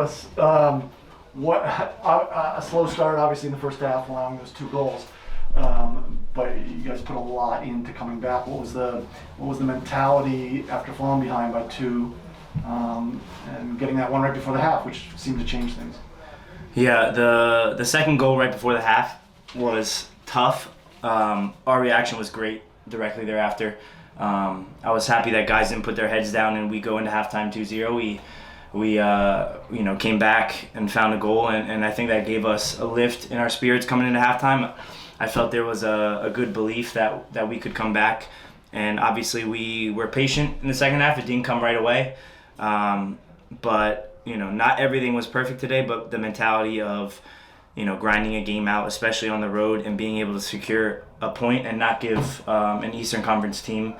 Russ. What a slow start, obviously, in the first half, allowing those 2 goals. But you guys put a lot into coming back. What was the mentality after falling behind by 2 and getting that one right before the half, which seemed to change things? Yeah, the second goal right before the half was tough. Our reaction was great directly thereafter. I was happy that guys didn't put their heads down and we go into halftime 2-0. We came back and found a goal, and I think that gave us a lift in our spirits coming into halftime. I felt there was a good belief that we could come back, and obviously we were patient in the second half. It didn't come right away, but not everything was perfect today. But the mentality of grinding a game out, especially on the road, and being able to secure a point and not give an Eastern Conference team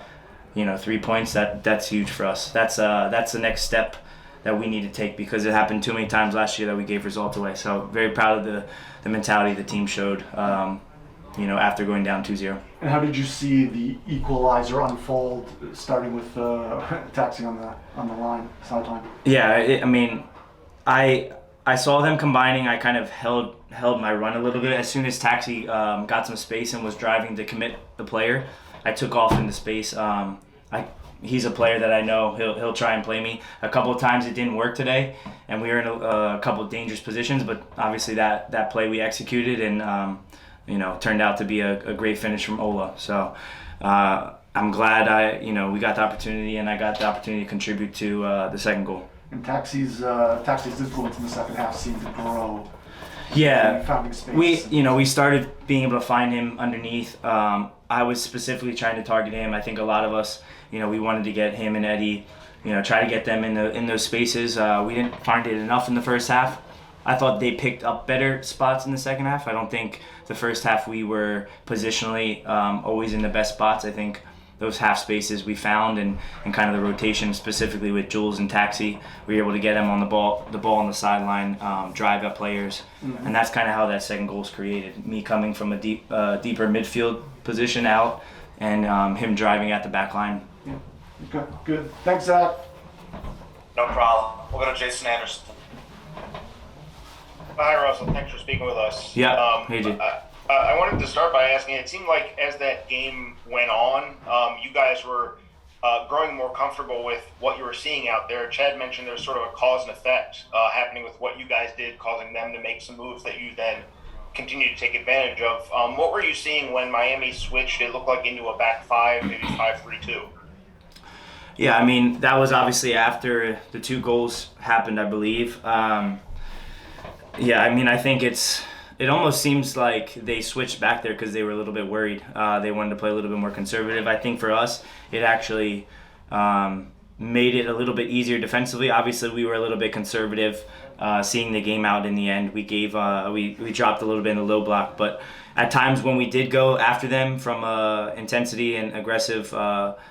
3 points, that's huge for us. That's the next step that we need to take, because it happened too many times last year that we gave results away. So very proud of the mentality the team showed, after going down 2-0. And how did you see the equalizer unfold, starting with Taxi on the sideline? Yeah, I saw them combining. I kind of held my run a little bit. As soon as Taxi got some space and was driving to commit the player, I took off into space. He's a player that I know he'll try and play me. A couple of times it didn't work today, and we were in a couple of dangerous positions. But obviously that play we executed, and turned out to be a great finish from Ola. So I'm glad we got the opportunity, and I got the opportunity to contribute to the second goal. And Taxi's influence in the second half seemed to grow. Yeah, finding space. We started being able to find him underneath. I was specifically trying to target him. I think a lot of us, we wanted to get him and Eddie, try to get them in those spaces. We didn't find it enough in the first half. I thought they picked up better spots in the second half. I don't think the first half we were positionally always in the best spots. I think those half spaces we found, and kind of the rotation, specifically with Jules and Taxi, we were able to get them on the ball on the sideline, drive at players, and that's kind of how that second goal was created. Me coming from a deeper midfield position out, and him driving at the back line. Yeah. Good. Thanks, Zach. No problem. We'll go to Jason Anderson. Hi, Russell. Thanks for speaking with us. Yeah. Hey, Jay. I wanted to start by asking, it seemed like as that game went on, you guys were growing more comfortable with what you were seeing out there. Chad mentioned there's sort of a cause and effect happening with what you guys did, causing them to make some moves that you then continue to take advantage of. What were you seeing when Miami switched, it looked like, into a back 5, maybe 5-3-2? Yeah, that was obviously after the 2 goals happened, I believe. I think it almost seems like they switched back there because they were a little bit worried. They wanted to play a little bit more conservative. I think for us, it actually made it a little bit easier defensively. Obviously, we were a little bit conservative, seeing the game out in the end. We gave we dropped a little bit in the low block, but at times when we did go after them from intensity and aggressive,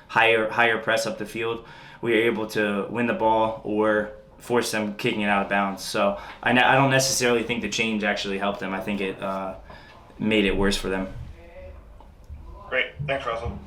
higher press up the field, we were able to win the ball or force them kicking it out of bounds. So I don't necessarily think the change actually helped them. I think it made it worse for them. Great. Thanks, Russell.